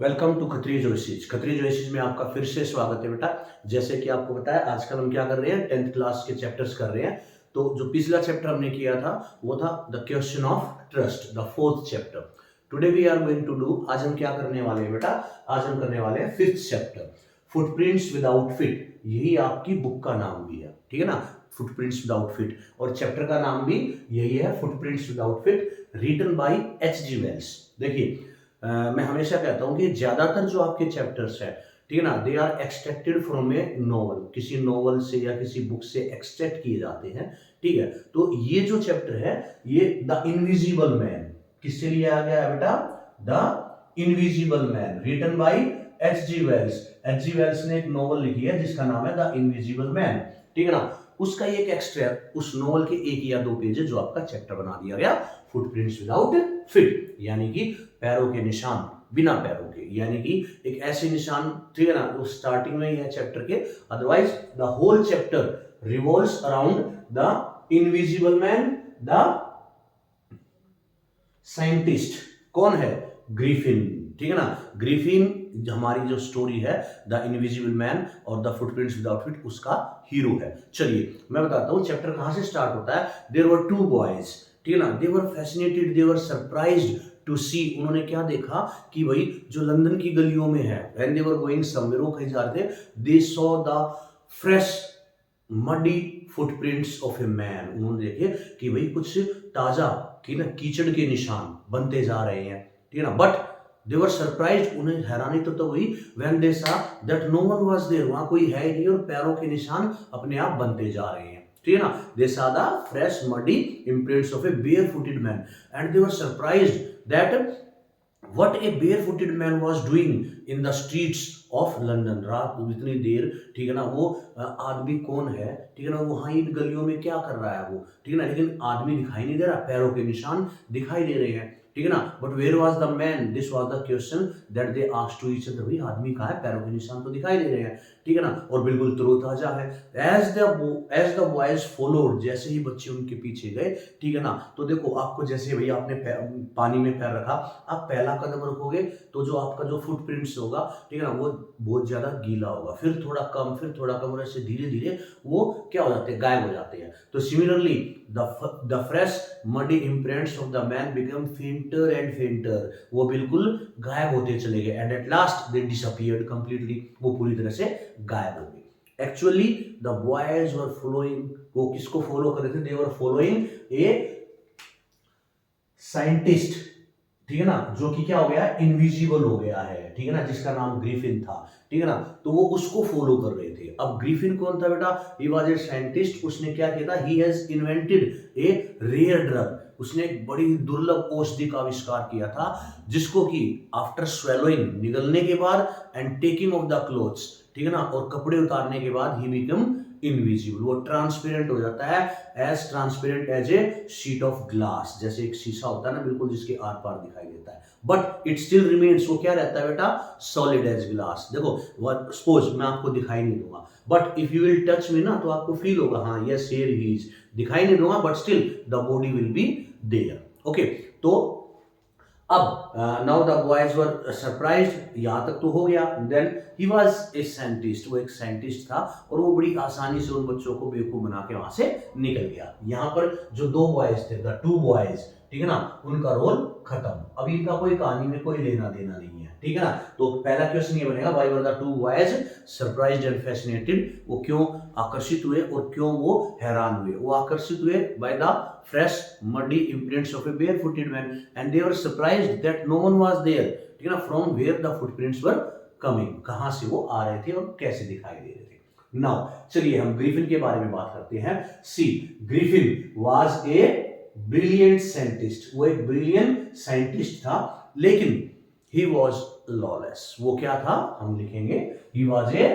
Welcome to Khatri Joshi's. Khatri Joshi's में आपका फिर से स्वागत है बेटा। जैसे कि आपको पता है आजकल हम क्या कर रहे हैं, 10th क्लास के चैप्टर्स कर रहे हैं। तो जो पिछला चैप्टर हमने किया था वो था the question of trust, the 4th chapter. Today we are going to do, आज हम क्या करने वाले हैं बेटा, आज हम करने वाले हैं 5th chapter, footprints without fit. यही आपकी बुक का नाम भी है, ठीक है ना, फुटप्रिंट्स विदाउट फिट। और चैप्टर का नाम भी यही है, footprints without feet, written by H.G. Wells. देखिए मैं हमेशा कहता हूं कि ज्यादातर जो आपके चैप्टर्स है, ठीक है ना, they are extracted from a novel, किसी नॉवल से या किसी बुक से एक्सट्रैक्ट किए जाते हैं, ठीक है। तो ये जो चैप्टर है ये द इनविजिबल मैन किससे लिया गया है बेटा, the invisible man, written by H.G. Wells. H.G. Wells ने एक नॉवल लिखी है जिसका नाम है द इनविजिबल मैन, ठीक है ना। उसका एक एक्सट्रैक्ट, उस नॉवल के 1 या 2 पेज है जो आपका चैप्टर बना दिया गया, फुटप्रिंट्स विदाउट फिट, यानी कि पैरों के निशान बिना पैरों के, यानी कि एक ऐसे निशान, ठीक है ना, वो स्टार्टिंग में ही है चैप्टर के। Otherwise the whole chapter revolves around the invisible man, the scientist. कौन है, ग्रिफिन, ठीक है ना। ग्रिफिन हमारी जो स्टोरी है द इनविजिबल मैन और द फुटप्रिंट्स विदाउट फिट, उसका हीरो है। चलिए मैं बताता हूं चैप्टर कहां से स्टार्ट होता है। देयर वर 2 बॉयज, ठीक है ना, they were fascinated, they were surprised to see. उन्होंने क्या देखा कि भाई जो लंदन की गलियों में है, when they were going somewhere, वो कहीं जा रहे थे, दे saw the fresh muddy footprints of a man. उन्होंने देखे कि भाई कुछ ताजा कि ना कीचड़ के निशान बनते जा रहे हैं, ठीक है ना। बट दे वर सरप्राइज्ड, उन्हें हैरानी तो हुई, when they saw that no one was there, वहां कोई है ही नहीं और पैरों के निशान अपने आप बनते जा रहे हैं, ठीक है ना। दे सा the fresh muddy imprints of A बेयरफुटेड man and they were surprised that what a barefooted man was doing in the streets of London। रात को इतनी देर, ठीक है ना, वो आदमी कौन है, ठीक है ना, वहां इन गलियों में क्या कर रहा है वो, ठीक है ना। लेकिन आदमी दिखाई नहीं दे रहा, पैरों के निशान दिखाई दे रहे हैं, ठीक है ना। But where was the man, this was the question that they asked to each other. भाई आदमी कहाँ है, पैरों के निशान तो दिखाई दे रहे हैं, ठीक है ना, और बिल्कुल तरोताजा है। एज द बॉयज फॉलोड, जैसे ही बच्चे उनके पीछे गए, ठीक है ना, तो देखो आपको जैसे भैया आपने पानी में पैर रखा, आप पहला कदम रखोगे तो जो आपका जो फुटप्रिंट्स होगा, ठीक है ना, वो बहुत ज्यादा गीला होगा, फिर थोड़ा कम, फिर थोड़ा कम, और ऐसे धीरे धीरे वो क्या हो जाते हैं, गायब हो जाते हैं। तो similarly the fresh muddy imprints of the man become फेंटर and फेंटर, वो बिल्कुल गायब होते चले गए, and at last they disappeared completely, वो पूरी तरह से गायब हो गए। Actually the boys were following, वो किसको फॉलो कर रहे थे, दे वर फॉलोइंग ए साइंटिस्ट, ठीक है ना, जो कि क्या हो गया, इनविजिबल हो गया है, ठीक है ना, जिसका नाम ग्रिफिन था, ठीक है ना। तो वो उसको फॉलो कर रहे थे। अब ग्रिफिन कौन था बेटा, ही वाज ए साइंटिस्ट। उसने क्या किया था, he has invented a rare drug, उसने एक बड़ी दुर्लभ औषधि का आविष्कार किया था, जिसको कि आफ्टर स्वेलोइंग, निगलने के बाद, and taking off the clothes, ठीक है ना, और कपड़े उतारने के बाद, ही बिकम इनविजिबल, वो ट्रांसपेरेंट हो जाता है, as transparent as a sheet of glass, जैसे एक शीशा होता है ना, बिल्कुल जिसके आर पार दिखाई देता है। बट इट स्टिल रिमेन्स, वो क्या रहता है बेटा, सॉलिड एज ग्लास। देखो सपोज मैं आपको दिखाई नहीं दूंगा, but if you will touch me ना, तो आपको फील होगा, हाँ यस हियर ही इज, दिखाई नहीं दूंगा but still the body will be there. Okay, तो अब now the boys were surprised, यहां तक तो हो गया। Then he was a scientist, वो एक साइंटिस्ट था, और वो बड़ी आसानी से उन बच्चों को बेवकूफ बना के वहां से निकल गया। यहां पर जो 2 बॉयज थे, द 2 बॉयज, ठीक है ना, उनका रोल खत्म। अभी इनका कोई कहानी में कोई लेना देना नहीं है, ठीक है ना। तो पहला क्वेश्चन ये बनेगा, why were the 2 boys surprised and fascinated, वो क्यों आकर्षित हुए और क्यों वो हैरान हुए। वो आकर्षित हुए by the fresh muddy imprints of a barefooted man and they were surprised that no one was there, ठीक है ना, from where the footprints were coming, कहां से वो आ रहे थे और कैसे दिखाई दे रहे थे। नाउ चलिए हम ग्रिफिन के बारे में बात करते हैं। See Griffin was a brilliant scientist, वो एक ब्रिलियंट साइंटिस्ट था, लेकिन ही वाज लॉलेस। वो क्या था, हम लिखेंगे, ही was a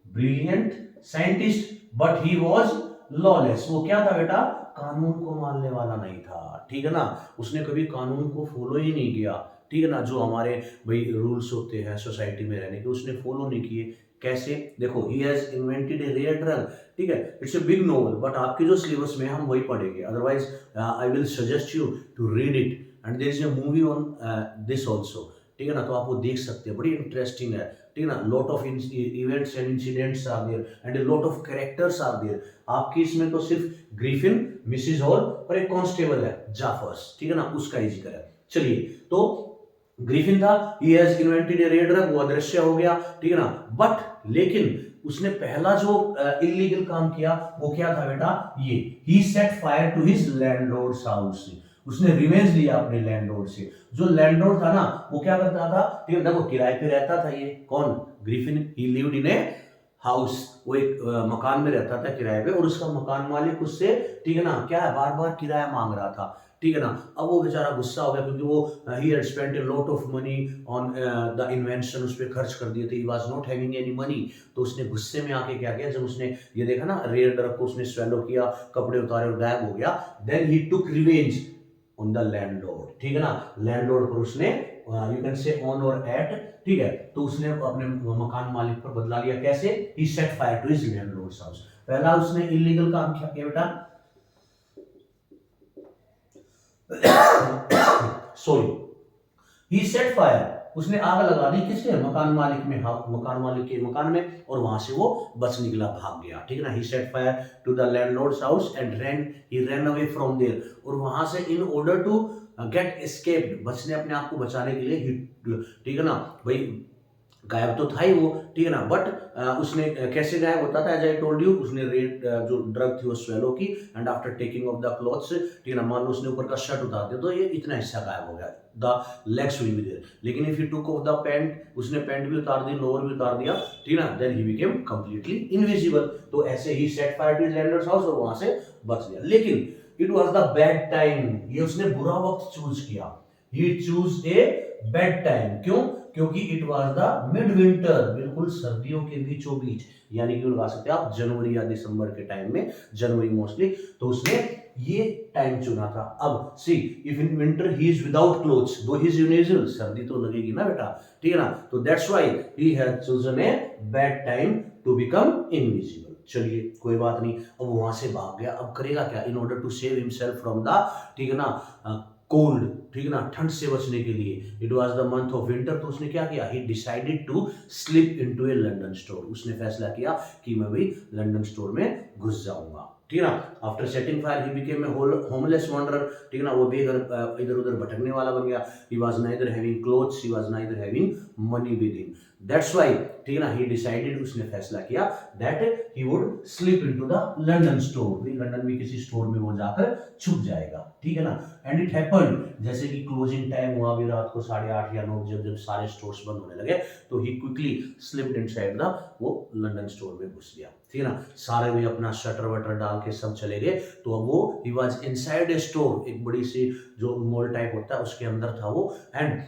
brilliant scientist but he was lawless. वो क्या था बेटा, कानून को मानने वाला नहीं था, ठीक है ना, उसने कभी कानून को फॉलो ही नहीं किया, ठीक है ना। जो हमारे भाई रूल्स होते हैं सोसाइटी में रहने के, उसने फॉलो नहीं किए। कैसे, देखो, he has invented a rare drug, ठीक है, it's a big novel, but आपके जो सिलेबस में हम वही पढ़ेंगे। Otherwise I will suggest you to read it, and there is a movie on this also, ठीक है ना, तो आप वो देख सकते हैं, बड़ी इंटरेस्टिंग है, ठीक है ना। Lot of events and incidents are there and a lot of characters are there. आपकी इसमें तो सिर्फ ग्रिफिन, मिसिस हॉल और एक कांस्टेबल है जाफर्स, ठीक है ना, उसका ही जिक्र है। चलिए, तो ग्रिफिन था, he has invented a rare drug, वो अदृश्य हो गया, ठीक है ना। बट लेकिन उसने पहला जो इलीगल काम किया वो क्या था बेटा, ये he set fire to his landlord's house. उसने रिवेंज लिया अपने लैंडलॉर्ड से। जो लैंडलॉर्ड था ना वो क्या करता था, ठीक है, देखो किराए पे रहता था ये कौन, Griffin. He lived in a house, वो एक मकान में रहता था किराए पे, और उसका मकान मालिक उससे, ठीक है ना, क्या है, बार बार किराया मांग रहा था, ठीक है ना। अब वो बेचारा गुस्सा हो गया क्योंकि वो he had spent a lot of money on the invention, उस पे खर्च कर दिए थे, he was not having any money. तो उसने गुस्से में आके क्या किया, जब उसने ये देखा ना रेयर ड्रग को उसने स्वेलो किया, कपड़े उतारे और गायब हो गया, then he took revenge on the landlord, ठीक है ना। लैंडलॉर्ड पर उसने यू कैन से ऑन और एट, ठीक है, तो उसने अपने मकान मालिक पर बदला लिया। कैसे, he set fire to his landlord's house. पहला उसने इलीगल काम क्या किया बेटा, सॉरी, ही सेट फायर, उसने आग लगा दी किसके, मकान मालिक में, मकान मालिक के मकान में, और वहां से वो बच निकला, भाग गया, ठीक है ना। He set fire to the landlord's house and he ran away from there, और वहां से in order to get escaped, बचने, अपने आप को बचाने के लिए, ठीक है ना भाई, गायब तो था ही वो, ठीक है ना। बट उसने कैसे गायब होता था, एज आई टोल्ड यू, उसने रेड जो ड्रग थी वो स्वेलो की, and after taking off the clothes, ठीक है ना, मान लो उसने ऊपर का शर्ट उतार दिया तो ये इतना हिस्सा गायब हो गया, the legs will be there. लेकिन if you took off the pants, उसने पैंट भी उतार दी, लोअर भी उतार दिया, ठीक है ना, then he became completely invisible. तो ऐसे ही set fire to his landlord's house और वहां से बच गया। लेकिन it was the bad time, ये उसने बुरा वक्त चूज किया, he choose a bad time, क्यों, क्योंकि it was the mid winter, बिल्कुल सर्दियों के बीचों बीच, यानी कि लगा सकते हैं आप जनवरी या दिसंबर के टाइम में, जनवरी मोस्टली, तो उसने ये टाइम चुना था। अब see, if in winter he is without clothes, though he is invisible, सर्दी तो लगेगी ना बेटा, ठीक है ना, तो that's why he had chosen a bad time to become invisible. चलिए कोई बात नहीं, अब वहां से भाग गया, अब करेगा क्या, in order to save himself from the, ठीक है ना, कोल्ड, ठीक है ना, ठंड से बचने के लिए, it was the month of winter, तो उसने क्या किया, he decided to slip into a London store, उसने फैसला किया कि मैं भी लंदन स्टोर में घुस जाऊंगा, ठीक है ना। After setting fire he became a homeless wanderer, ठीक है ना, वो बेघर इधर उधर भटकने वाला बन गया। He was neither having clothes, he was neither having money with him, that's why, ठीक है ना, ही डिसाइडेड, उसने फैसला किया that he would slip into the London store, London में किसी स्टोर में वो जाकर छुप जाएगा, ठीक है ना। एंड इट हैपेंड, जैसे कि क्लोजिंग टाइम हुआ भी रात को 8:30 या 9, जब सारे स्टोर्स बंद होने लगे, तो ही क्विकली स्लिप्ड इनसाइड द, वो लंदन स्टोर में घुस गया, ठीक है ना। सारे भी अपना शटर वटर डाल के सब चले गए, तो अब वो he was inside a store, एक बड़ी सी जो मॉल टाइप होता है उसके अंदर था वो। एंड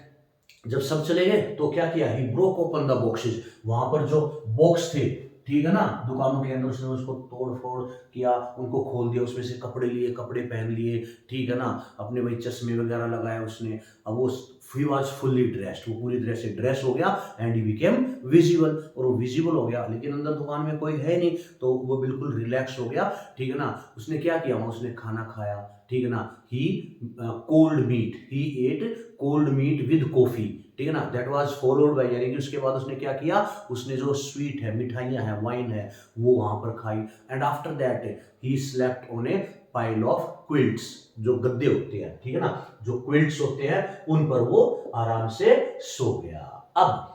जब सब चले गए तो क्या किया, ही ब्रोक ओपन द बॉक्सेस, वहां पर जो बॉक्स थे, ठीक है ना, दुकानों के अंदर उसने उसको तोड़ फोड़ किया, उनको खोल दिया, उसमें से कपड़े लिए, कपड़े पहन लिए, ठीक है ना, अपने भाई चश्मे वगैरह लगाए उसने। अब वो ही वाज फुल्ली ड्रेस्ड, वो पूरी तरह से ड्रेस हो गया, एंड ही बिकेम विजिबल, और वो विजिबल हो गया, लेकिन अंदर दुकान में कोई है नहीं, तो वो बिल्कुल रिलैक्स हो गया, ठीक है ना। उसने क्या किया, उसने खाना खाया, ठीक है ना, he cold meat, he ate cold meat with coffee, ठीक है ना, दैट वाज फॉलोड बाय, यानी कि उसके बाद उसने क्या किया, उसने जो स्वीट है, मिठाइयाँ हैं, वाइन है, वो वहां पर खाई। And after that he slept on A pile of quilts, जो गद्दे होते हैं, ठीक है ना, जो क्विल्ट्स होते हैं उन पर वो आराम से सो गया। अब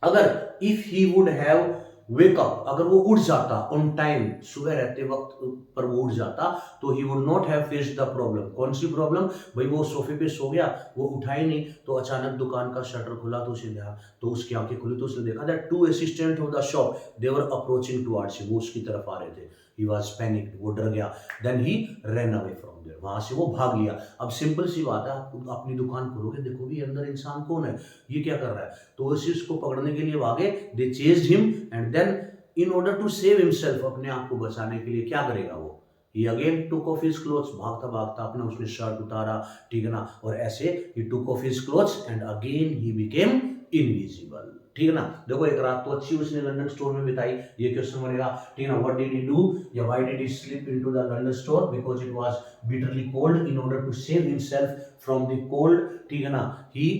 अगर if he would have wake up, अगर वो उठ जाता ऑन टाइम, सुबह रहते वक्त पर वो उठ जाता, तो he would not have faced the problem. कौन सी प्रॉब्लम भाई, वो सोफे पे सो गया, वो उठा ही नहीं, तो अचानक दुकान का शटर खुला, तो उसे देखा, तो उसकी आंखें खुली, तो उसने देखा that two assistant of the shop they were approaching towards him, वो उसकी तरफ आ रहे थे। ही वाज पैनिक्ड, वो डर गया, then he run away from there, वहां से वो भाग लिया। अब सिंपल सी बात है, आप अपनी दुकान खोलोगे, देखोगे अंदर इंसान कौन है, ये क्या कर रहा है, तो उसी उसको पकड़ने के लिए भागे, they chased him, and then in order to save himself, अपने आप को बचाने के लिए क्या करेगा वो, he again took off his clothes, भागता भागता अपना उसने शर्ट उतारा, ठीक है ना, और ऐसे ही took off his clothes and again he became invisible. ठीक है ना। देखो एक रात तो अच्छी उसने लंदन स्टोर में बिताई, ये क्वेश्चन बनेगा, ठीक है ना। व्हाट डिड ही डू या why did he slip into the London store, because it was bitterly cold, in order to save himself from the cold, ठीक है ना, ही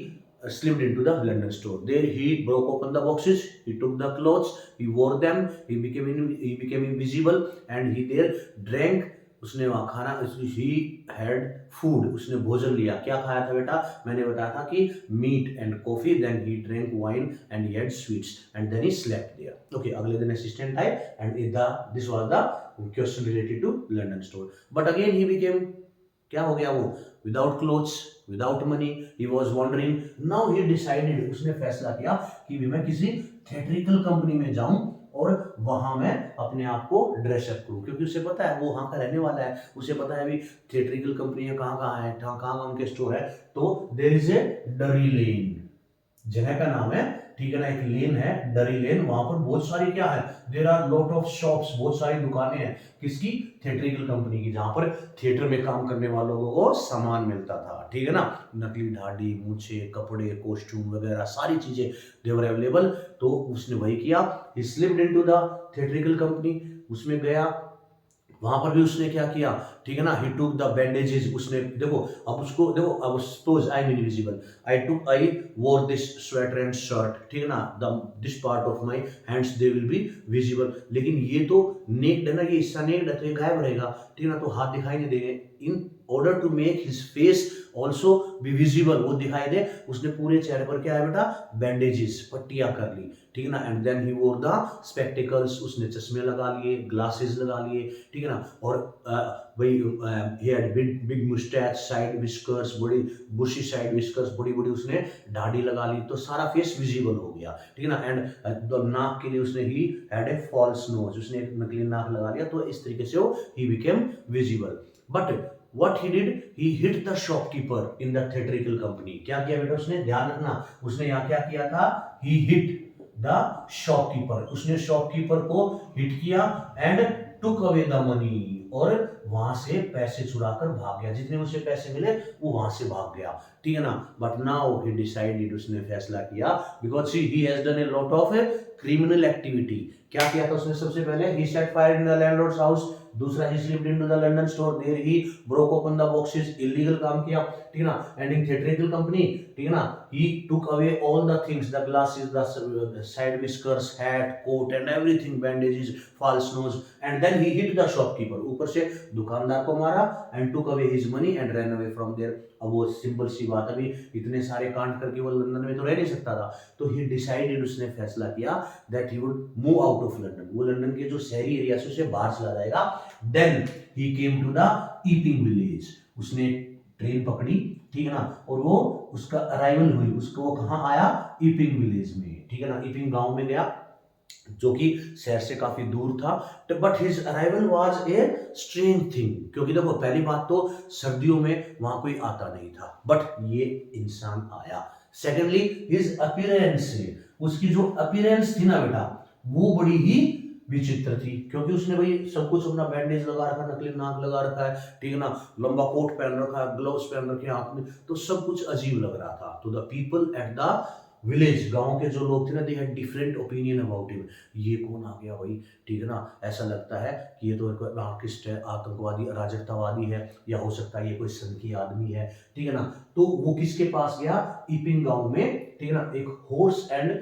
slipped into the London store. There he broke open the boxes, he took the clothes, he wore them, he became invisible, and he there drank. उसने वहाँ खाना, he had food, उसने भोजन लिया। क्या खाया था बेटा, मैंने बताया था कि meat and coffee, then he drank wine and he had sweets and then he slept there. Okay, अगले दिन assistant आए and this was the question related to London store. But again he became, क्या हो गया वो, without clothes, without money, he was wandering. Now he decided, उसने फैसला किया कि मैं किसी थिएट्रिकल कंपनी में जाऊं और वहां मैं अपने आप को ड्रेसअप करूं, क्योंकि उसे पता है वो वहां का रहने वाला है, उसे पता है भी थिएट्रिकल कंपनियां कहाँ कहाँ है, कहाँ उनके स्टोर है। तो देयर इज ए डरी लेन, जगह का नाम है, ठीक है ना, एक लेन है डरी लेन, वहां पर बहुत सारी क्या है, there are lot of shops, बहुत सारी दुकानें हैं, किसकी, थिएट्रिकल कंपनी की, जहां पर थिएटर में काम करने वालों को सामान मिलता था, ठीक है ना, नकली ढाडी, मूछे, कपड़े, कॉस्ट्यूम वगैरह सारी चीजें देवर अवेलेबल। तो उसने वही किया, ही slipped into the theatrical company, उसमें गया, वहां पर भी उसने क्या किया, ठीक है ना, ही टुक द बैंडेजेस, उसने देखो अब उसको देखो, अब सपोज आई एम इनविजिबल, आई वोर दिस स्वेटर एंड शर्ट, ठीक है ना, the this part of my hands they will be visible, लेकिन ये तो नेक्ड है ना, ये हिस्सा नेक्ड है तो ये गायब रहेगा, ठीक है ना, तो हाथ दिखाई नहीं देंगे। In order to make his face also be visible, वो दिखाई दे, उसने पूरे चेहरे पर क्या है बेटा, बैंडेजेस, पट्टियां कर ली, ठीक है ना, एंड देन ही वोर द स्पेक्टिकल्स, उसने चश्मे लगा लिए, ग्लासेस लगा लिए, ठीक है ना, और वही he had big mustache, side whiskers, बड़ी बुशी साइड विस्कर्स, बड़ी बड़ी उसने दाढ़ी लगा ली, तो सारा फेस विजिबल हो गया, ठीक है ना, एंड नाक के लिए उसने he had a false nose, उसने एक नकली नाक लगा लिया, तो इस तरीके से वो he became visible. But what he did, he hit the shopkeeper in the theatrical company। क्या किया बेटा उसने, ध्यान रखना, उसने यहाँ क्या किया था, he hit the shopkeeper, उसने शॉपकीपर को हिट किया and took away the money, और वहां से पैसे चुराकर भाग गया, जितने उसे पैसे मिले वो वहां से भाग गया, ठीक है ना। बट नाउ ही डिसाइडेड, उसने फैसला किया, because he has done a lot of criminal activity. क्या किया था उसने, सबसे पहले he set fire in the landlord's house, दूसरा he slipped into the London store, there he broke open the boxes, illegal काम किया, ठीक है ना, एंड इन थिएट्रिकल कंपनी, ठीक है ना, he took away all the things, the glasses, the side whiskers, hat, coat and everything, bandages, false nose, and then he hit the shopkeeper, ऊपर से दुकानदार को मारा, and took away his money and ran away from there. अब वो simple सी बात, अभी इतने सारे कांड करके वो लंदन में तो रह नहीं सकता था, तो ही डिसाइडेड, उसने फैसला किया that he would move out of London, वो लंदन के जो शहरी एरिया से उसे बाहर चला जाएगा। Then he came to the Epping village, उसने ट्रेन पकड़ी, ठीक है ना, और वो उसका अराइवल हुई, उसको वो कहाँ आया, ईपिंग विलेज में, ठीक है ना, ईपिंग गांव में गया, जो कि शहर से काफी दूर था। But his arrival was a strange thing, क्योंकि देखो पहली बात तो सर्दियों में वहां कोई आता नहीं था, बट ये इंसान आया। सेकेंडली हिज अपीयरेंस, उसकी जो अपीयरेंस थी ना बेटा, वो बड़ी ही विचित्र थी, क्योंकि उसने भाई सब कुछ अपना बैंडेज लगा रखा, नकली नाक लगा रखा है, ठीक है ना, लंबा कोट पहन रखा है, ग्लव्स पहन रखे हैं हाथ में, तो सब कुछ अजीब लग रहा था। तो the people at the village, गांव के जो लोग थे ना, they had different opinion about him, ये कौन आ गया भाई, ठीक है ना, ऐसा लगता है कि ये तो एक अनार्किस्ट है, आतंकवादी, अराजकतावादी है, या हो सकता है ये कोई संघी आदमी है, ठीक है ना। तो वो किसके पास गया, ईपिंग गांव में, ठीक है ना, एक हॉर्स एंड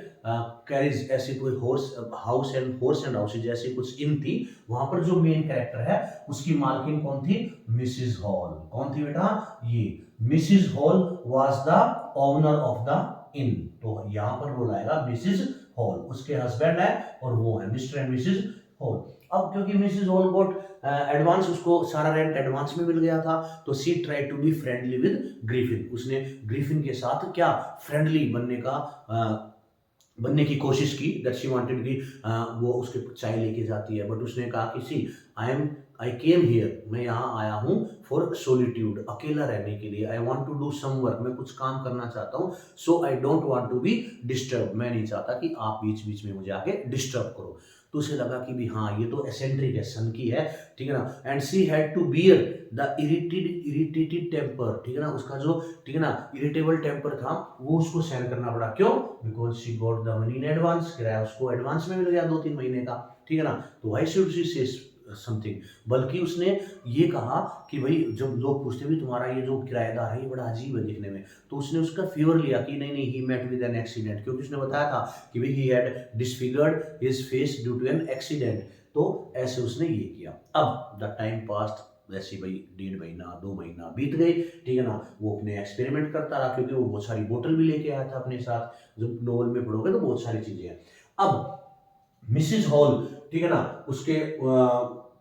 कैरेज, ऐसी कोई हॉर्स हाउस एंड हाउसेज ऐसी कुछ इन थी, वहां पर जो मेन कैरेक्टर है उसकी मालकिन कौन थी, मिसिस हॉल। कौन थी बेटा, ये Mrs hall was the owner of the in, तो यहां पर वो लाएगा मिसिस हॉल, उसके हस्बैंड है और वो है मिस्टर एंड मिसिस हॉल। अब क्योंकि मिसिस हॉल गोट एडवांस, उसको सारा रेंट एडवांस में मिल गया था, तो she tried to be friendly with Griffin, उसने ग्रिफिन के साथ क्या फ्रेंडली बनने की कोशिश की, दैट शी वांटेड कि वो उसके चाय लेके जाती है, बट उसने कहा कि सी आई केम हियर, मैं यहाँ आया हूँ फॉर सोलिट्यूड, अकेला रहने के लिए, I want to do some work, मैं कुछ काम करना चाहता हूँ, so I don't want to be disturb, मैं नहीं चाहता कि आप बीच बीच में मुझे आके डिस्टर्ब करो। तो उसे लगा कि भी हाँ ये तो एसेंट्रिक है, सन की है, ठीक है ना। And she had to bear the irritated temper, ठीक है ना, उसका जो, ठीक है ना, इरिटेबल टेम्पर था वो उसको सहन करना पड़ा। क्यों? Because she got the money in advance, किराया उसको एडवांस में मिल गया 2-3 महीने का, ठीक है ना। तो व्हाई शुड शी से समथिंग, बल्कि उसने ये कहा कि भाई जब लोग पूछते भी तुम्हारा ये जो किराएदार है ये बड़ा अजीब है दिखने में, तो उसने उसका फेवर लिया कि नहीं नहीं, he met with an accident, क्योंकि उसने बताया था कि भाई he had disfigured his face due to an accident. तो ऐसे उसने ये किया। अब द टाइम पास्ट, वैसे भाई 1.5 महीना 2 महीना बीत गए, ठीक है ना। वो अपने एक्सपेरिमेंट करता रहा, क्योंकि वो बहुत सारी बोतल भी लेके आया था अपने साथ। जब नोवेल में पढ़ोगे तो बहुत सारी चीजें हैं। अब मिसिज हॉल, ठीक है ना, उसके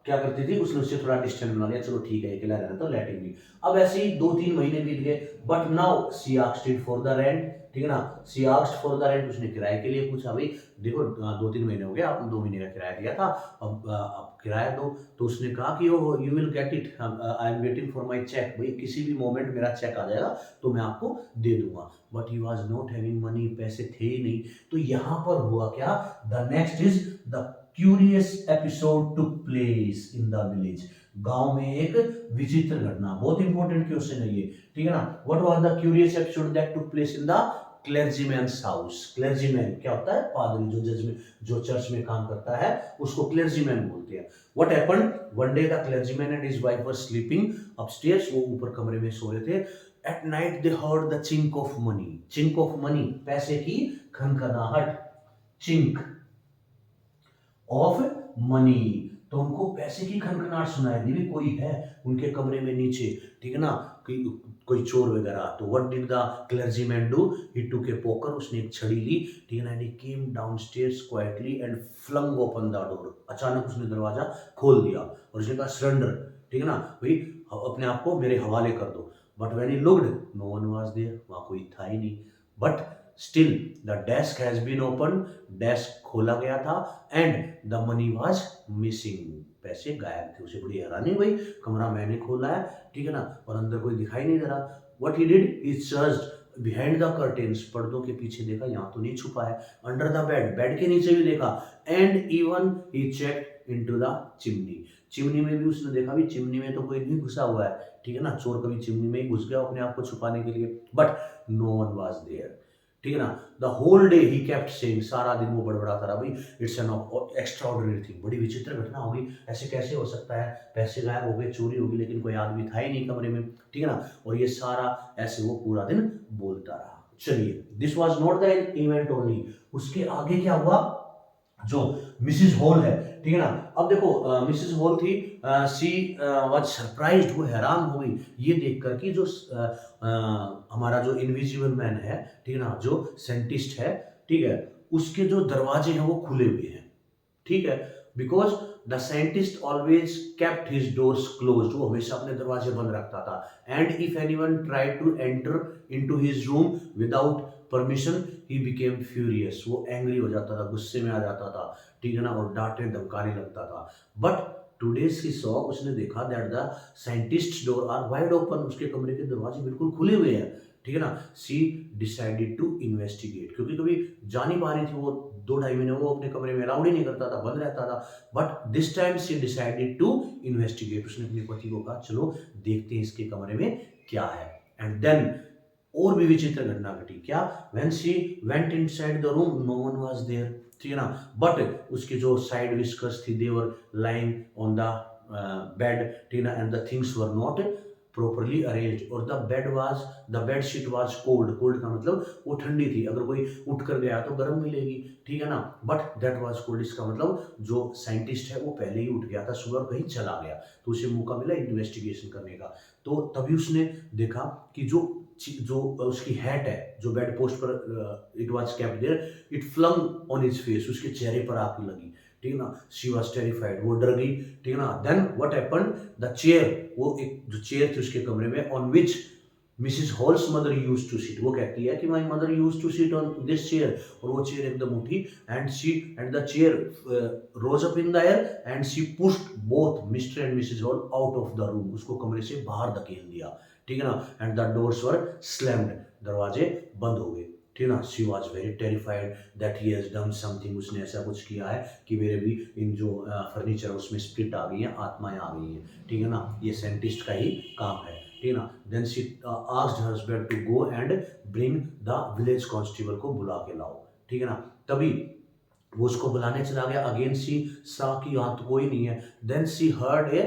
क्या करती थी, उसने उससे थोड़ा डिस्टेंस बना लिया, चलो ठीक है अकेला रहना तो लेटिंग भी। अब ऐसे ही 2-3 महीने बीत गए, but now she asked for the rent, ठीक है ना, सी आस्क्ड फॉर द रेंट, उसने किराए के लिए पूछा। भाई देखो 2-3 महीने हो गए, आपने 2 महीने का किराया दिया था, अब किराया दो। तो उसने कहा कि you will get it, I am waiting for my cheque, भाई किसी भी मोमेंट मेरा चेक आ जाएगा तो मैं आपको दे दूंगा। But he was not having money, पैसे थे ही नहीं। तो यहाँ पर हुआ क्या, the next is the curious episode took place in the village. गांव में एक विचित्र घटना, बहुत इंपॉर्टेंट क्वेश्चन है ये, ठीक है ना। What was the curious episode that took place in the clergyman's house. Clergyman क्या होता है, पादरी, जो जज में, जो चर्च में काम करता है उसको क्लेर्जीमैन बोलते हैं। What happened, one day the clergyman and his wife were sleeping upstairs, वो ऊपर कमरे में सो रहे थे। At night they heard the chink of money, chink of money, पैसे की खनखनाहट, चिंक ऑफ मनी, तो उनको पैसे की खनखनाहट सुनाई दी। भी कोई है उनके कमरे में नीचे, ठीक है ना, कोई चोर वगैरह। तो what did the clergyman do, he took a poker, उसने एक छड़ी ली, ठीक है ना, and he came downstairs quietly and flung open the door, अचानक उसने दरवाजा खोल दिया और उसने कहा सरेंडर, ठीक है ना, भाई अपने आप को मेरे हवाले कर दो। But when he looked, no one was there, वहां कोई था ही नहीं। But still the desk has been open, desk खोला गया था, and the money was missing, पैसे गायब थे। उसे बड़ी हैरानी हुई, कमरा मैंने खोला है, ठीक है ना, और अंदर कोई दिखाई नहीं दे रहा। What he did, he searched behind the curtains, पर्दों के पीछे देखा, यहाँ तो नहीं छुपा है। अंडर द बेड, बेड के नीचे भी देखा, and even he checked into the chimney, chimney में भी उसने देखा, भी चिमनी में तो कोई नहीं घुसा हुआ है, ठीक है ना, चोर कभी चिमनी में ही घुस गया अपने आप को छुपाने के लिए। But no one was there, ठीक है ना। The whole day he kept saying, सारा दिन वो बड़बड़ाता रहा, भाई इट्स एन एक्स्ट्राऑर्डिनरी थिंग, बड़ी विचित्र घटना हो गई, ऐसे कैसे हो सकता है, पैसे गायब हो गए, चोरी होगी, लेकिन कोई आदमी था ही नहीं कमरे में, ठीक है ना। और ये सारा ऐसे वो पूरा दिन बोलता रहा। चलिए, this was not the event only, उसके आगे क्या हुआ, जो मिसिस हॉल है, ठीक है ना। अब देखो मिसिस हॉल थी, सी वाज सरप्राइज्ड, वो हैरान हो गई ये देखकर कि जो हमारा जो इनविजिबल मैन है, ठीक है ना, जो साइंटिस्ट है, ठीक है, उसके जो दरवाजे हैं वो खुले हुए हैं, ठीक है, because the scientist always kept his doors closed, वो हमेशा अपने दरवाजे बंद रखता था। And if anyone tried to enter into his room without permission, he became furious, वो एंग्री हो जाता था, गुस्से में आ जाता था, ठीक है ना, और डांटे धमकाने लगता था। बट टुडेज ही सॉ, उसने देखा that the scientist door are wide open, उसके कमरे के दरवाजे बिल्कुल खुले हुए हैं, ठीक है ना। सी डिसाइडेड टू इन्वेस्टिगेट, क्योंकि कभी जा नहीं पा रही थी वो, 2-2.5 महीने वो अपने कमरे में अलाउड ही नहीं करता था, बंद रहता था। But this time she decided to investigate, उसने अपने पति को कहा चलो देखते हैं इसके कमरे में क्या है। एंड देन और भी विचित्र घटना घटी, क्या, when she went inside the room, no one was there, ठीक है ना। बट उसके जो साइड विस्कर्स थी, they were lying on the bed, ठीक है ना, and the things were not properly arranged, और the bed sheet was cold, cold का मतलब वो ठंडी थी, अगर कोई उठ कर गया तो गर्म मिलेगी, ठीक है ना। बट दैट वाज कोल्ड, इसका मतलब जो साइंटिस्ट है वो पहले ही उठ गया था सुबह, कहीं चला गया, तो उसे मौका मिला इन्वेस्टिगेशन करने का। तो तभी उसने देखा कि जो उसकी हैट है, जो बेड पोस्ट पर it was kept there, it flung on his face, उसके चेहरे पर आके लगी, ठीक है ना। शी वाज टेरिफाइड, वो डर गई, ठीक है ना। Then what happened, the chair, वो एक जो चेयर थी उसके कमरे में, on which Mrs Hall's mother used to sit, वो कहती है कि my mother used to sit on this chair, और वो चेयर एकदम उठी, and the chair rose up in the air, and she pushed both Mr and Mrs Hall out of the room, उसको कमरे से बाहर धकेल दिया, ठीक है ना। And the doors were slammed, दरवाजे बंद हो गए, ठीक है ना। She was very terrified that he has done something, उसने ऐसा कुछ किया है कि मेरे भी इन जो फर्नीचर उसमें स्प्लिट आ गई हैं, आत्माएं आ गई हैं, ठीक है ना। ये साइंटिस्ट का ही काम है, ठीक है ना। Then she asked her husband to go and bring the village constable, को बुला के लाओ, ठीक है ना। तभी वो उसको बुलाने चला गया। अगेन सी सा कि यहाँ तो कोई नहीं है। Then she heard a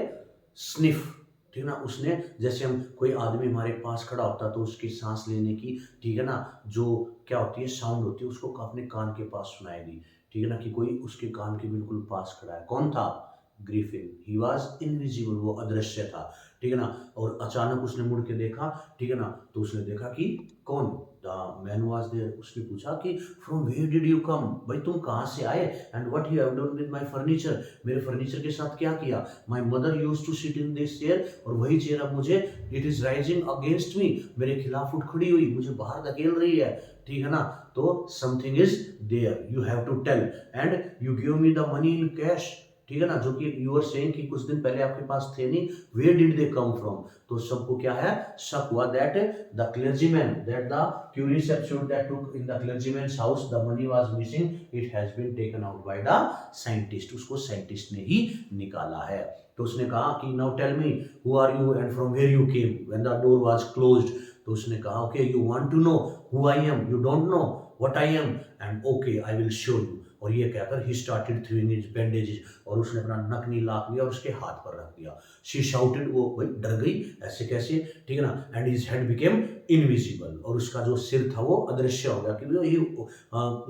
sniff, ठीक है ना। उसने जैसे हम कोई आदमी हमारे पास खड़ा होता तो उसकी सांस लेने की, ठीक है ना, जो क्या होती है साउंड होती है, उसको अपने कान के पास सुनाई दी, ठीक है ना, कि कोई उसके कान के बिल्कुल पास खड़ा है। कौन था? ग्रिफिन। ही वॉज इनविजिबल, वो अदृश्य था, ठीक है ना। और अचानक उसने मुड़ के देखा, ठीक है ना, तो उसने देखा कि कौन? The man was there. उसने पूछा कि from where did you come, भाई तुम कहाँ से आए? And what you have done with my furniture, मेरे फर्नीचर के साथ क्या किया? My mother used to sit in this chair, और वही चेयर अब मुझे, it is rising against me, मेरे खिलाफ उठ खड़ी हुई, मुझे बाहर धकेल रही है, ठीक है ना। तो something is there, you have to tell, and you give me the money in cash, ठीक है ना, जो कि यू आर सेइंग कि कुछ दिन पहले आपके पास थे नहीं, where did they come from. तो सबको क्या है, शक हुआ that the clergyman, that the curious episode that took in the clergyman's house, the money was missing, it has been taken out by the scientist, उसको साइंटिस्ट ने ही निकाला है। तो उसने कहा कि now tell me who are you and from where you came when the door was closed। तो उसने कहा okay you want to know who I am, you don't know what I am, and okay I will show you। और ये कहकर he started throwing his bandages, और उसने अपना नकली लाक लिया और उसके हाथ पर रख दिया। शी शाउटेड, वो भाई डर गई, ऐसे कैसे, ठीक है ना। And his head became invisible, और उसका जो सिर था वो अदृश्य हो गया, क्योंकि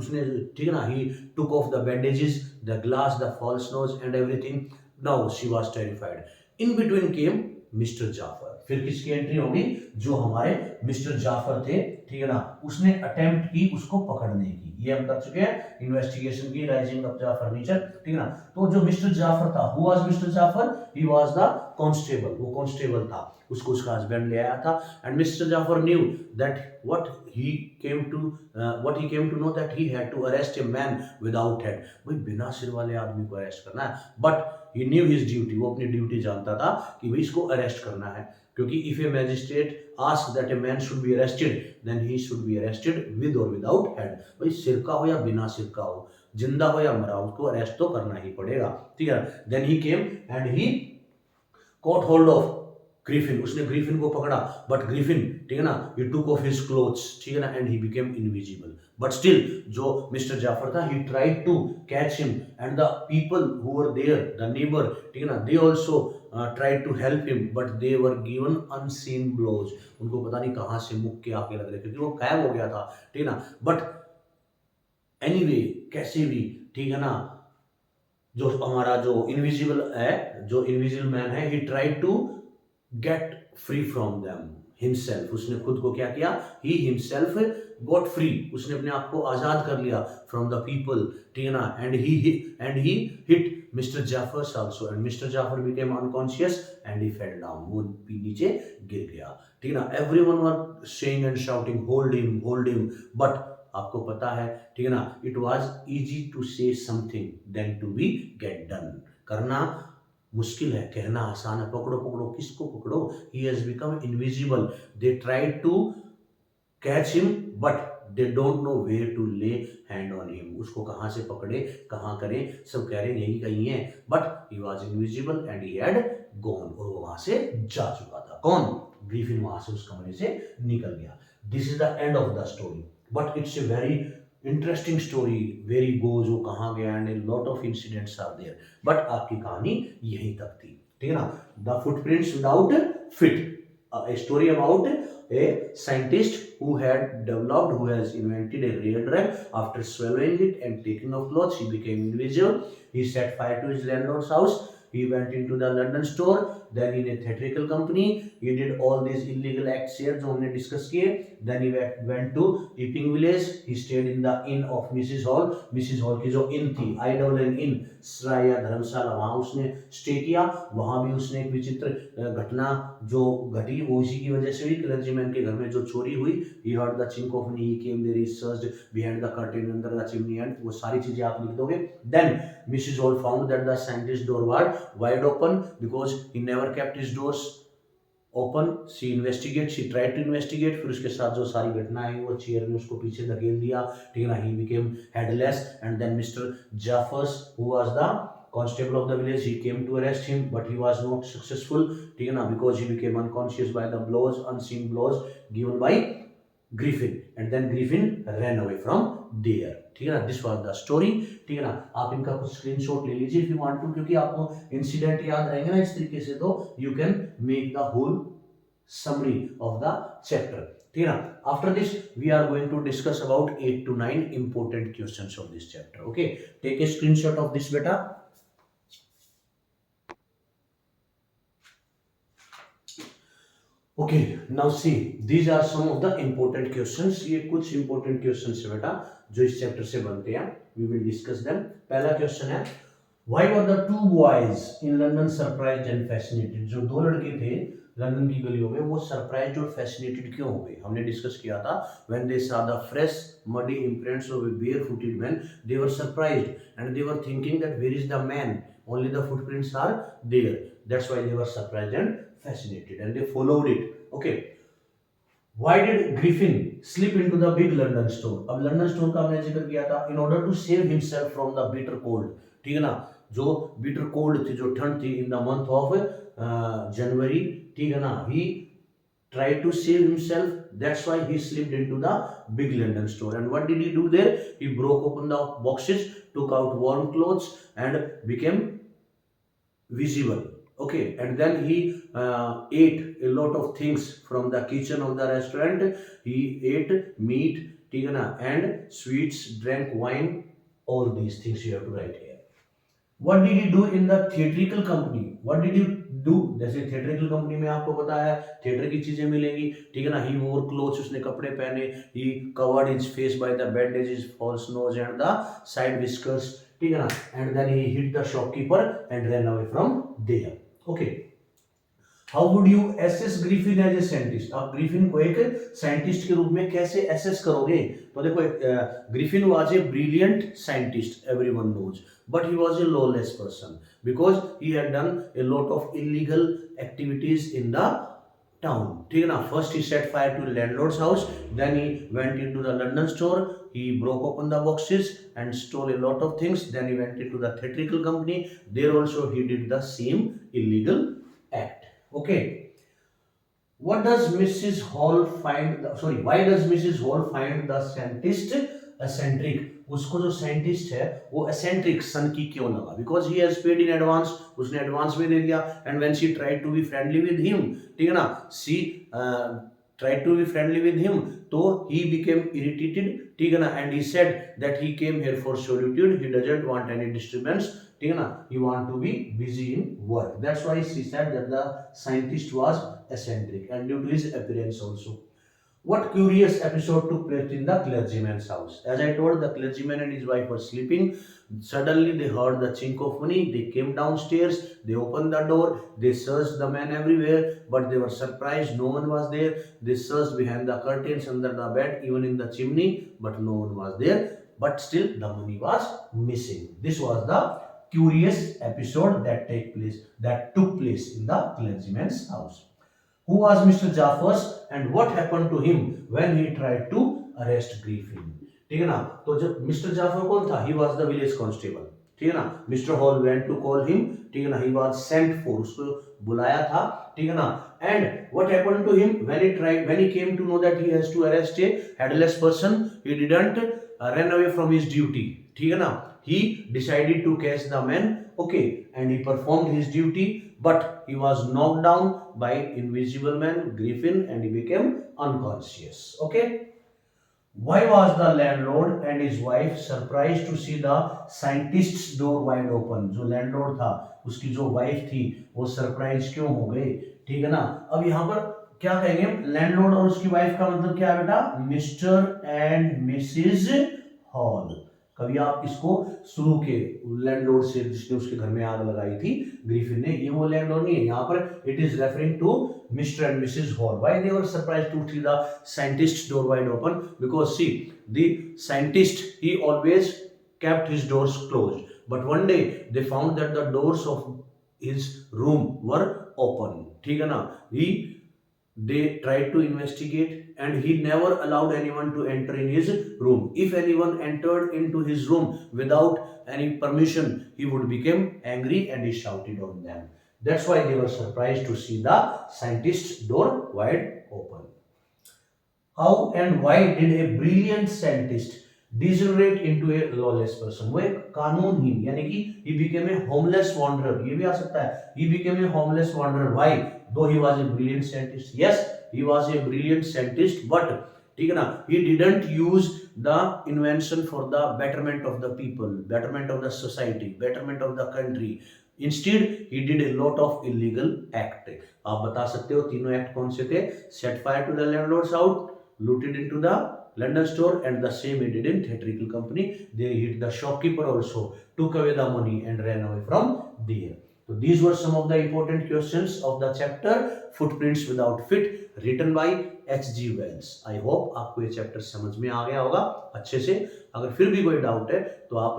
उसने, ठीक है ना, he took off the bandages, the glass, the false nose and everything. Now she was terrified. In between came Mister Jaffer. फिर किसकी एंट्री होगी? जो हमारे मिस्टर जाफर थे, ठीक है ना, उसने अटेम्प्ट की उसको पकड़ने की। ये हम कर चुके हैं इन्वेस्टिगेशन की, राइजिंग ऑफ द फर्नीचर, ठीक है ना। तो जो मिस्टर जाफर था, who was Mr Jaffer? He was the constable, वो कांस्टेबल था, उसको उसका हस्बैंड ले आया था। And Mr Jaffer knew that what he came to know that he had to arrest a man without head। भाई बिना सिर वाले आदमी को अरेस्ट करना है, but he knew his duty, वो अपनी ड्यूटी जानता था कि भाई इसको अरेस्ट करना है, क्योंकि if a magistrate asks that a man should be arrested, then he should be arrested with or without head। भाई सिर का हो या बिना सिर का हो, जिंदा हो या मरा, उसको अरेस्ट तो करना ही पड़ेगा, ठीक है। Then he came and he caught hold of Griffin, उसने ग्रिफिन को पकड़ा, बट ग्रिफिन, ठीक है ना, he took off his clothes, ठीक है ना, and he became invisible। But still जो मिस्टर जाफर था, he tried to catch him, and the people who were there, the neighbor, ठीक है ना, they also tried to help him, but they were given unseen blows। उनको पता नहीं कहाँ से मुक्के आके लग रहे, क्योंकि वो गायब हो गया था, ठीक है ना। बट एनीवे, कैसे भी, ठीक है ना, जो हमारा जो इनविजिबल है, जो इनविजिबल मैन है, he tried to get free from them himself। उसने खुद को क्या किया? he himself got free, उसने अपने आप को आजाद कर लिया from the people, ठीक है ना। and he hit Mr. Jaffer also, and Mr. Jaffer became unconscious and he fell down, वो भी नीचे गिर गया, ठीक है ना। everyone was saying and shouting hold him, but आपको पता है, ठीक है ना, it was easy to say something than to be get done। करना मुश्किल है, कहना आसान है। पकड़ो पकड़ो, किसको पकड़ो? he has become invisible, they tried to catch him but they don't know where to lay hand on him। उसको कहाँ से पकड़े, कहाँ करें, सब कह रहे हैं यही कहीं है, but he was invisible and he had gone, और वो वहां से जा चुका था। कौन? ग्रिफिन वहां से उस कमरे से निकल गया। This is the end of the story, but it's a very interesting story, very goes, वो कहाँ गया, and a lot of incidents are there, but आपकी कहानी यहीं तक थी, ठीक है ना। The footprints without feet, a story about a scientist who had developed, who has invented a rare drug। After swallowing it and taking off clothes, he became invisible। He set fire to his landlord's house। He went into the London store, then in a theatrical company। He did all these illegal acts here जो हमने discuss किए। Then he went to Epping Village। He stayed in the inn of Mrs. Hall। Mrs. Hall की जो inn थी, INN inn, सराय या धर्मशाला, वहाँ उसने stay किया। वहाँ भी उसने एक विचित्र घटना जो घटी, वो इसी की वजह से हुई। क्लर्जीमैन के घर में जो चोरी हुई, he heard the chink of knee, he came there, he searched behind the curtain, under the chimney, and वो सारी चीजें आप लिख दोगे। Then Mrs. Hall found that the scientist door was wide open because he never kept his doors open, she investigate, she try to investigate, फिर उसके साथ जो सारी घटना आई वो चेयर ने उसको पीछे धकेल दिया, ठीक है ना, he became headless and then Mister Jaffers who was the constable of the village, he came to arrest him but he was not successful, ठीक है ना, because he became unconscious by the blows, unseen blows given by Griffin and then Griffin ran away from there, ठीक है ना, this was the story, ठीक है ना। आप इनका कुछ स्क्रीनशॉट ले लीजिए if you want to, क्योंकि आपको इंसिडेंट याद रहेंगे ना इस तरीके से, तो you can make the whole summary of the chapter, ठीक है ना। After this we are going to discuss about 8 to 9 important questions of this chapter, okay, take a screenshot of this beta। Okay now see these are some of the important questions, ये कुछ important questions है बेटा जो इस chapter से बनते हैं, we will discuss them. पहला क्वेश्चन है why were the two boys in London surprised and fascinated, जो दो लड़के थे लंदन की गलियों में वो सरप्राइज्ड और फैसिनेटेड क्यों हो गए, हमने डिस्कस किया था। When they saw the fresh muddy imprints of a barefooted man they were surprised and they were thinking that where is the man, only the footprints are there, that's why they were surprised and fascinated and they followed it, okay। why did Griffin slip into the big London store, अब London store का हमने जिक्र किया था, in order to save himself from the bitter cold, ठीक है ना, जो bitter cold थी, जो ठंड थी in the month of जनवरी, ठीक है ना, he tried to save himself, that's why he slipped into the big London store and what did he do there, he broke open the boxes, took out warm clothes and became visible, okay, and then he ate a lot of things from the kitchen of the restaurant, he ate meat, ठीक है ना, and sweets, drank wine, all these things you have to write here। what did he do in the theatrical company, what did you do, जैसे theatrical company में आपको पता है theatre की चीजें मिलेंगी, ठीक है ना, ही वोर क्लोथ्स, उसने कपड़े पहने, he covered his face by the bandages, false nose and the side whiskers, ठीक है ना, and then he hit the shopkeeper and ran away from there, okay. How would you assess Griffin as a scientist, आप Griffin को एक scientist के रूप में कैसे एसेस करोगे, तो देखो Griffin was a brilliant scientist, everyone knows, but he was a lawless person because he had done a lot of illegal activities in the town, ठीक है ना। first he set fire to the landlord's house, then he went into the London store, he broke open the boxes and stole a lot of things, then he went into the theatrical company, there also he did the same illegal act, okay। what does Mrs. Hall find the, sorry why does Mrs. Hall find the scientist eccentric, उसको जो scientist है वो eccentric सन की क्यों लगा, because he has paid in advance, उसने advance में दे दिया, and when she tried to be friendly with him, ठीक है ना, she tried to be friendly with him, तो ही बिकेम इरिटेटेड, ठीक है ना, and he said that he came here for solitude, he doesn't want any disturbance, ठीक है ना, he want to be busy in work, that's why she said that the scientist was eccentric and due to his appearance also. What curious episode took place in the clergyman's house? As I told, the clergyman and his wife were sleeping. Suddenly, they heard the chink of money. They came downstairs. They opened the door. They searched the man everywhere, but they were surprised. No one was there. They searched behind the curtains, under the bed, even in the chimney, but no one was there. But still, the money was missing. This was the curious episode that took place in the clergyman's house. Who was Mr. Jaffers and what happened to him when he tried to arrest Griffin, ठीक है ना, तो जब mister Jafar कौन था, he was the village constable, ठीक है ना, mister hall went to call him, ठीक है ना, he was sent for, उसको बुलाया था, ठीक है ना, and what happened to him when he came to know that he has to arrest a headless person, he didn't run away from his duty, ठीक है ना, he decided to catch the man, okay, and he performed his duty, but he was knocked down by invisible man Griffin and he became unconscious, okay। why was the landlord and his wife surprised to see the scientist's door wide open, जो landlord था उसकी जो wife थी वो surprise क्यों हो गए, ठीक है ना। अब यहाँ पर क्या कहेंगे, लैंडलॉर्ड और उसकी वाइफ का मतलब क्या है बेटा, मिस्टर एंड मिसेज हॉल। कभी आप इसको शुरू के लैंडलॉर्ड से जिसने उसके घर में आग लगाई थी ग्रिफिन ने, ये वो लैंडलॉर्ड नहीं है, यहाँ पर it is referring to Mr and Mrs Hall. Why they were surprised to see the scientist door wide open, because see the scientist he always kept his doors closed, but one day they found that the doors of his room were open, ठीक है ना, he They tried to investigate, and he never allowed anyone to enter in his room. If anyone entered into his room without any permission, he would become angry and he shouted on them. That's why they were surprised to see the scientist's door wide open. How and why did a brilliant scientist degenerate into a lawless person? वो एक कानूनहीन यानी कि he became a homeless wanderer. ये भी आ सकता है. He became a homeless wanderer. Why? Though he was a brilliant scientist. Yes, he was a brilliant scientist, but ठीक है ना, he didn't use the invention for the betterment of the people, betterment of the society, betterment of the country. Instead, he did a lot of illegal act. आप बता सकते हो तीनों act कौन से थे? Set fire to the landlord's house, looted into the London store, and the same he did in theatrical company. They hit the shopkeeper also, took away the money and ran away from there. So these were some of the important questions of the chapter Footprints Without Feet, written by H.G. Wells. I hope आपको ये chapter समझ में आ गया होगा अच्छे से. अगर फिर भी कोई डाउट है तो आप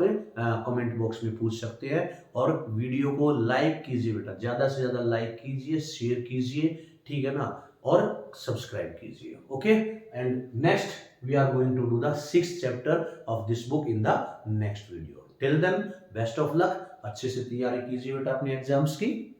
कमेंट बॉक्स में पूछ सकते हैं, और वीडियो को लाइक कीजिए बेटा, ज़्यादा से ज़्यादा लाइक कीजिए, शेयर कीजिए, ठीक है ना, और सब्सक्राइब कीजिए. Okay, and next we are going to do the 6th chapter of this book in the next video. Till then best of luck. अच्छे से तैयारी कीजिए बेटा अपने एग्जाम्स की.